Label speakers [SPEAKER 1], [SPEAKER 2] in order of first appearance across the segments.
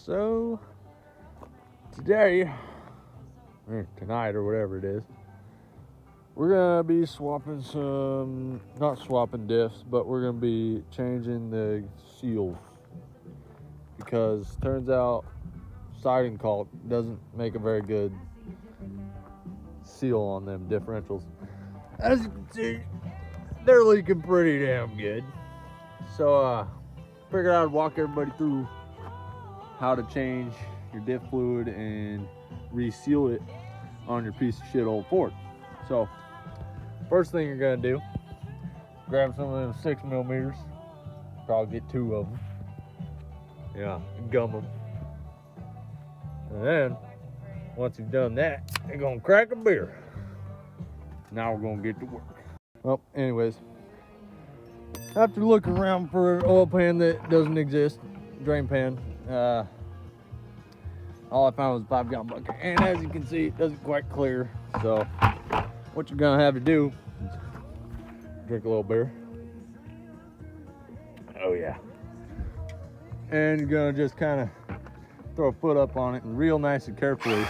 [SPEAKER 1] So today, or tonight, or whatever it is, we're gonna be swapping some, not swapping diffs, but we're gonna be changing the seals because turns out siding caulk doesn't make a very good seal on them differentials. As you can see, they're leaking pretty damn good. So figured I'd walk everybody through how to change your diff fluid and reseal it on your piece of shit old Ford. So first thing you're gonna do, grab some of them 6mm, probably get 2 of them, yeah, and gum them. And then once you've done that, you're gonna crack a beer. Now we're gonna get to work. Well, anyways, after looking around for an oil pan that doesn't exist, drain pan, all I found was a 5-gallon bucket, and as you can see, it doesn't quite clear. So what you're gonna have to do is drink a little beer. Oh yeah. And you're gonna just kind of throw a foot up on it and real nice and carefully.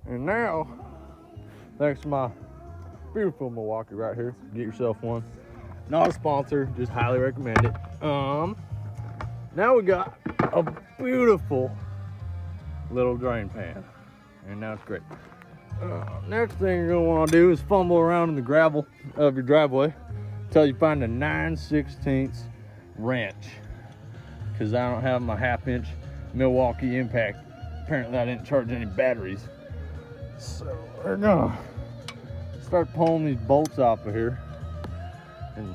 [SPEAKER 1] And now, thanks to my beautiful Milwaukee right here, get yourself one. Not a sponsor, just highly recommend it. Now we got a beautiful little drain pan, and that's great. Next thing you're gonna want to do is fumble around in the gravel of your driveway until you find a 9/16 wrench, because I don't have my 1/2-inch Milwaukee impact. Apparently I didn't charge any batteries. So we're gonna start pulling these bolts off of here and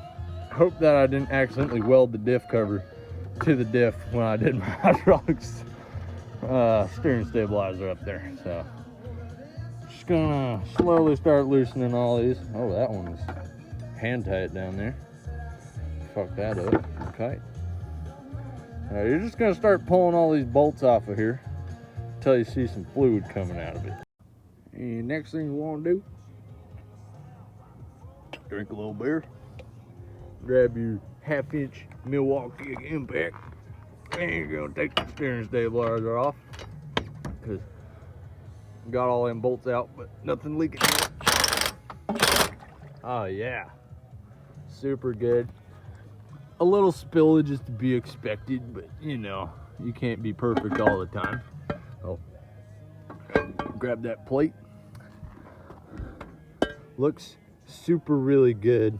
[SPEAKER 1] hope that I didn't accidentally weld the diff cover to the diff when I did my hydraulics steering stabilizer up there. So just gonna slowly start loosening all these. Oh, that one is hand tight down there. Fuck that up. Okay. You're just gonna start pulling all these bolts off of here until you see some fluid coming out of it. And next thing you want to do, drink a little beer, grab your 1/2-inch Milwaukee impact, and you're gonna take the steering stabilizer off because got all them bolts out, but nothing leaking. Oh yeah, super good. A little spillage is to be expected, but you know, you can't be perfect all the time. Oh, grab that plate. Looks super really good.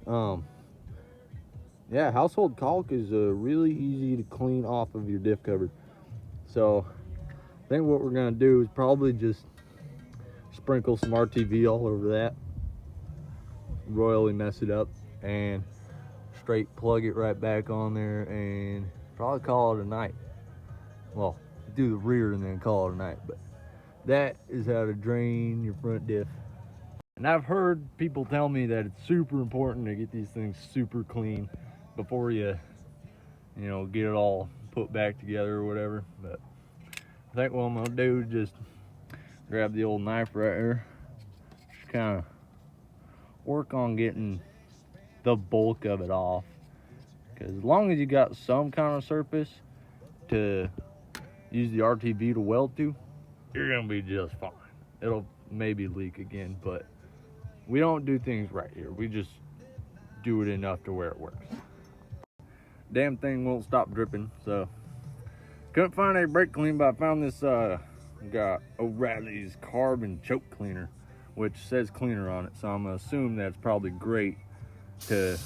[SPEAKER 1] Yeah, household caulk is really easy to clean off of your diff cover. So I think what we're gonna do is probably just sprinkle some RTV all over that, royally mess it up, and straight plug it right back on there and probably call it a night. Well, do the rear and then call it a night, but that is how to drain your front diff. And I've heard people tell me that it's super important to get these things super clean before you know, get it all put back together or whatever. But I think what I'm gonna do is just grab the old knife right here, just kind of work on getting the bulk of it off. Because as long as you got some kind of surface to use the RTV to weld to, you're gonna be just fine. It'll maybe leak again, but we don't do things right here. We just do it enough to where it works. Damn thing won't stop dripping, so couldn't find any brake clean, but I found this got O'Reilly's carbon choke cleaner, which says cleaner on it, so I'm gonna assume that's probably great to,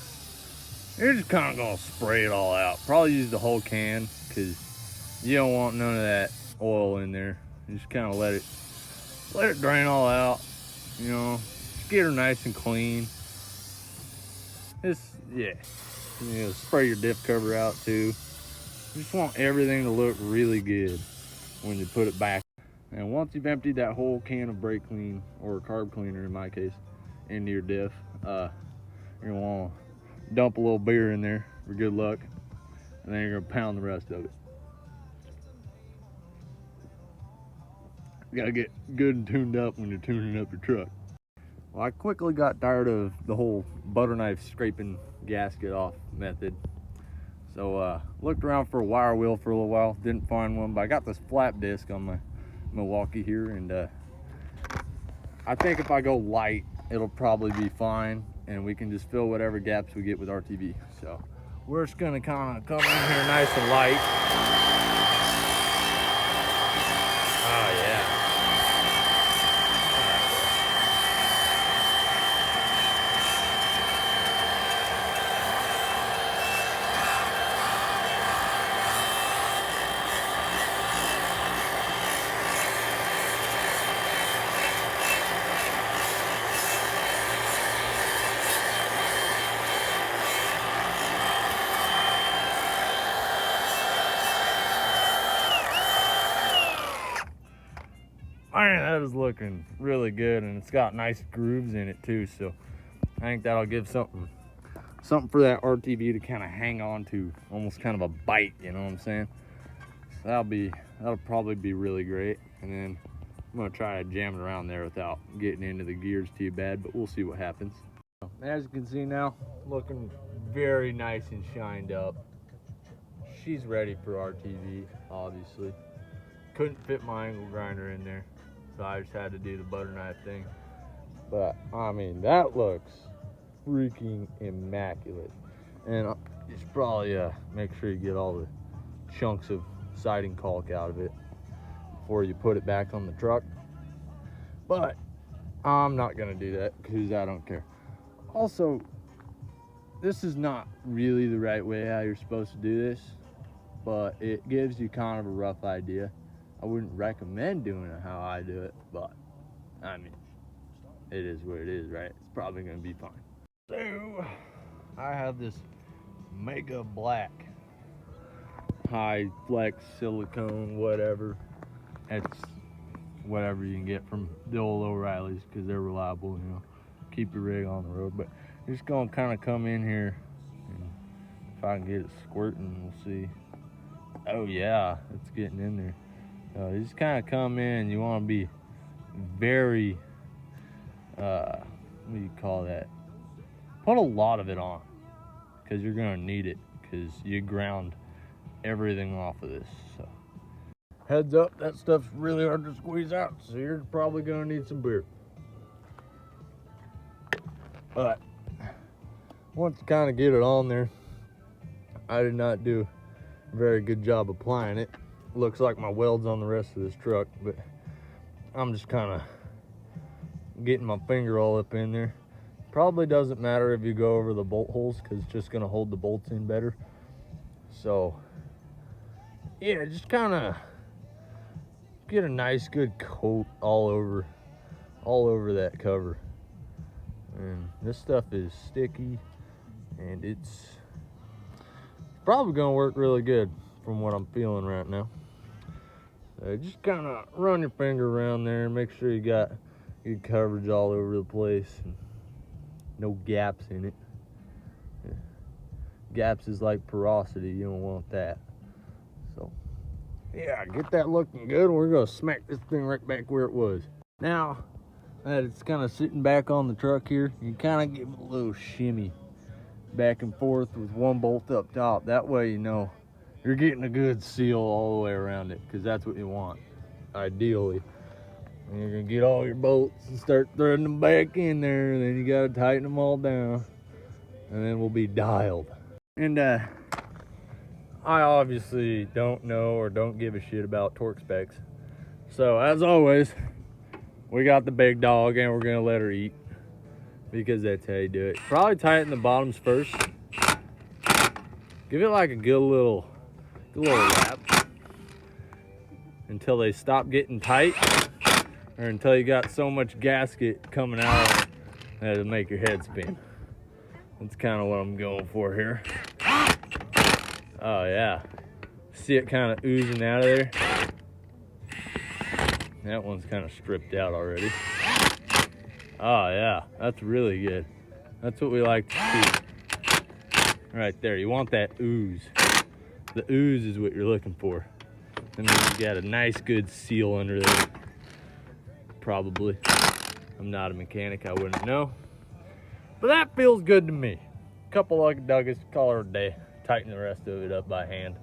[SPEAKER 1] you're just kind of gonna spray it all out. Probably use the whole can because you don't want none of that oil in there. You just kind of let it drain all out, you know, just get her nice and clean. Yeah, you know, spray your diff cover out too. You just want everything to look really good when you put it back. And once you've emptied that whole can of brake clean, or carb cleaner in my case, into your diff, you're gonna want to dump a little beer in there for good luck, and then you're gonna pound the rest of it. You gotta get good and tuned up when you're tuning up your truck. Well, I quickly got tired of the whole butter knife scraping gasket off method. So looked around for a wire wheel for a little while, didn't find one, but I got this flap disc on my Milwaukee here, and I think if I go light, it'll probably be fine, and we can just fill whatever gaps we get with RTV. So we're just gonna kind of come in here nice and light. Oh yeah. Man, that is looking really good, and it's got nice grooves in it too, so I think that'll give something for that RTV to kind of hang on to, almost kind of a bite, you know what I'm saying? So that'll probably be really great. And then I'm gonna try to jam it around there without getting into the gears too bad, but we'll see what happens. As you can see now, looking very nice and shined up. She's ready for RTV, obviously. Couldn't fit my angle grinder in there, so I just had to do the butter knife thing. But I mean, that looks freaking immaculate. And you should probably make sure you get all the chunks of siding caulk out of it before you put it back on the truck. But I'm not gonna do that because I don't care. Also, this is not really the right way how you're supposed to do this, but it gives you kind of a rough idea. I wouldn't recommend doing it how I do it, but I mean, it is what it is, right? It's probably gonna be fine. So I have this Mega Black high flex silicone, whatever. It's whatever you can get from the old O'Reilly's because they're reliable, you know, keep your rig on the road. But just gonna kind of come in here, and if I can get it squirting, we'll see. Oh yeah, it's getting in there. You just kind of come in, you want to be very, what do you call that? Put a lot of it on, because you're going to need it, because you ground everything off of this. So heads up, that stuff's really hard to squeeze out, so you're probably going to need some beer. But once you kind of get it on there, I did not do a very good job applying it. Looks like my weld's on the rest of this truck, but I'm just kind of getting my finger all up in there. Probably doesn't matter if you go over the bolt holes because it's just going to hold the bolts in better. So yeah, just kind of get a nice good coat all over that cover. And this stuff is sticky, and it's probably going to work really good from what I'm feeling right now. Just kind of run your finger around there and make sure you got good coverage all over the place and no gaps in it. Gaps is like porosity, you don't want that. So yeah, get that looking good. We're gonna smack this thing right back where it was. Now that it's kind of sitting back on the truck here, you kind of give it a little shimmy back and forth with one bolt up top. That way you know you're getting a good seal all the way around it, because that's what you want, ideally. And you're gonna get all your bolts and start threading them back in there, and then you gotta tighten them all down, and then we'll be dialed. And I obviously don't know or don't give a shit about torque specs. So as always, we got the big dog and we're gonna let her eat, because that's how you do it. Probably tighten the bottoms first. Give it like a good little wrap until they stop getting tight, or until you got so much gasket coming out of it that it'll make your head spin. That's kind of what I'm going for here. Oh yeah, see it kind of oozing out of there. That one's kind of stripped out already. Oh yeah, that's really good. That's what we like to see. Right there, you want that ooze. The ooze is what you're looking for. And then you got a nice good seal under there. Probably. I'm not a mechanic, I wouldn't know. But that feels good to me. Couple lucky duggets, call it a day. Tighten the rest of it up by hand.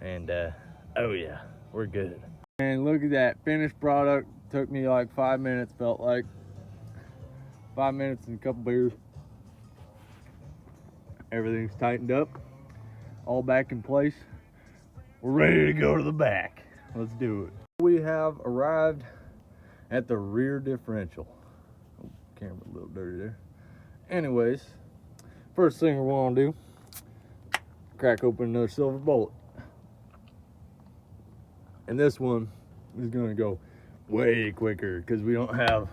[SPEAKER 1] And oh yeah, we're good. And look at that finished product. Took me like 5 minutes, felt like 5 minutes and a couple beers. Everything's tightened up, all back in place. We're ready to go to the back. Let's do it. We have arrived at the rear differential. Oh, camera a little dirty there. Anyways, first thing we want to do, crack open another silver bullet. And this one is going to go way quicker because we don't have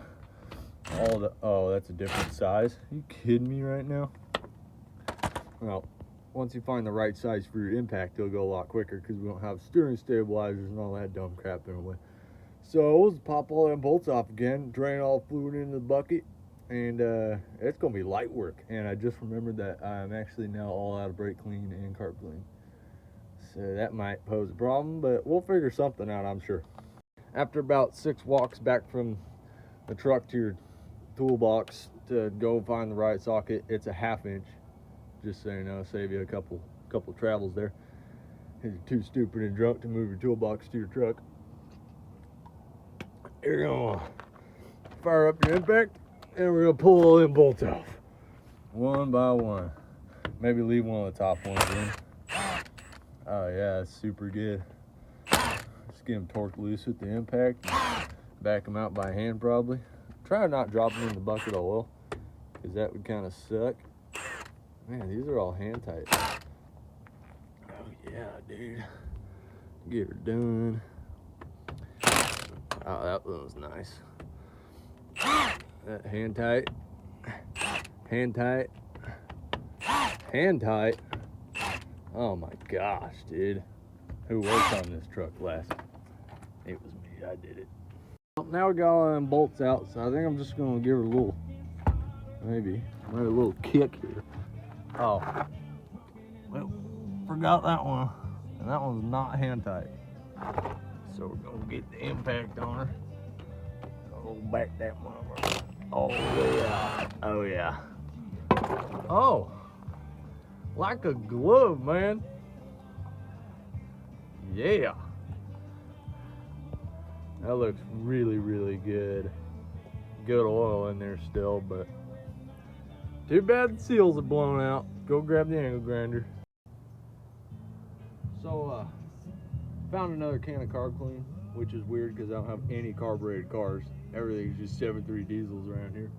[SPEAKER 1] all the, oh, that's a different size. Are you kidding me right now? Well, once you find the right size for your impact, it'll go a lot quicker because we don't have steering stabilizers and all that dumb crap in the way. So we'll just pop all them bolts off again, drain all the fluid into the bucket, and it's going to be light work. And I just remembered that I'm actually now all out of brake clean and carb clean. So that might pose a problem, but we'll figure something out, I'm sure. After about 6 walks back from the truck to your toolbox to go find the right socket, it's a 1/2 inch. Just so you know, save you a couple travels there. If you're too stupid and drunk to move your toolbox to your truck. You're gonna fire up your impact, and we're gonna pull all them bolts off, one by one. Maybe leave one of the top ones in. Oh yeah, it's super good. Just get them torqued loose with the impact, and back them out by hand probably. Try not dropping in the bucket of oil, because that would kind of suck. Man, these are all hand tight. Oh yeah, dude. Get her done. Oh, that one's nice. That hand tight. Hand tight. Hand tight. Oh my gosh, dude. Who worked on this truck last? It was me, I did it. Well, now we got all them bolts out, so I think I'm just gonna give her a little, maybe a little kick here. Oh, well, forgot that one, and that one's not hand tight. So we're gonna get the impact on her. Hold back that one. Oh yeah, oh yeah. Oh, like a glove, man. Yeah. That looks really, really good. Good oil in there still, but too bad the seals are blown out. Go grab the angle grinder. So, found another can of carb clean, which is weird because I don't have any carbureted cars. Everything's just 7.3 diesels around here.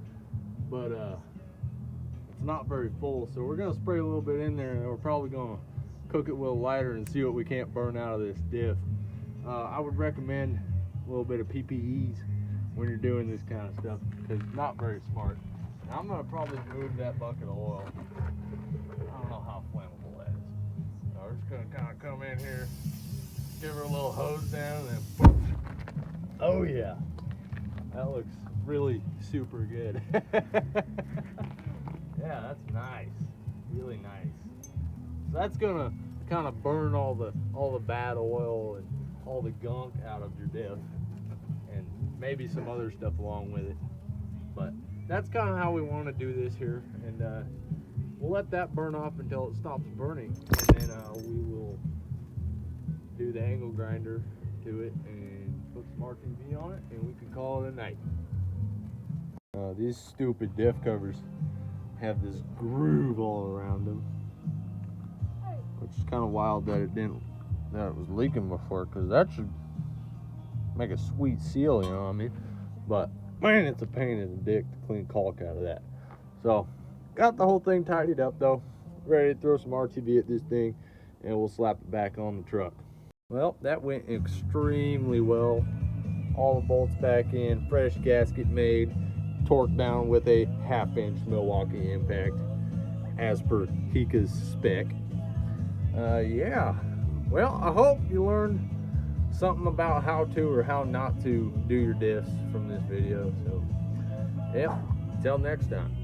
[SPEAKER 1] But it's not very full, so we're gonna spray a little bit in there, and we're probably gonna cook it with a lighter and see what we can't burn out of this diff. I would recommend a little bit of PPEs when you're doing this kind of stuff, because it's not very smart. Now, I'm gonna probably move that bucket of oil. I don't know how flammable that is. So we're just gonna kind of come in here, give her a little hose down, and then boom. Oh yeah, that looks really super good. Yeah, that's nice, really nice. So that's gonna kind of burn all the bad oil and all the gunk out of your diff, and maybe some other stuff along with it. But that's kind of how we want to do this here, and we'll let that burn off until it stops burning, and then we will do the angle grinder to it and put some RTV on it, and we can call it a night. These stupid diff covers have this groove all around them, which is kind of wild that it was leaking before, because that should make a sweet seal, you know what I mean? But man, it's a pain in the dick to clean caulk out of that. So got the whole thing tidied up though, ready to throw some RTV at this thing, and we'll slap it back on the truck. Well, that went extremely well. All the bolts back in, fresh gasket made, torqued down with a 1/2 inch Milwaukee impact as per Hika's spec. Yeah, well, I hope you learned something about how to or how not to do your diffs from this video. So, yeah, until next time.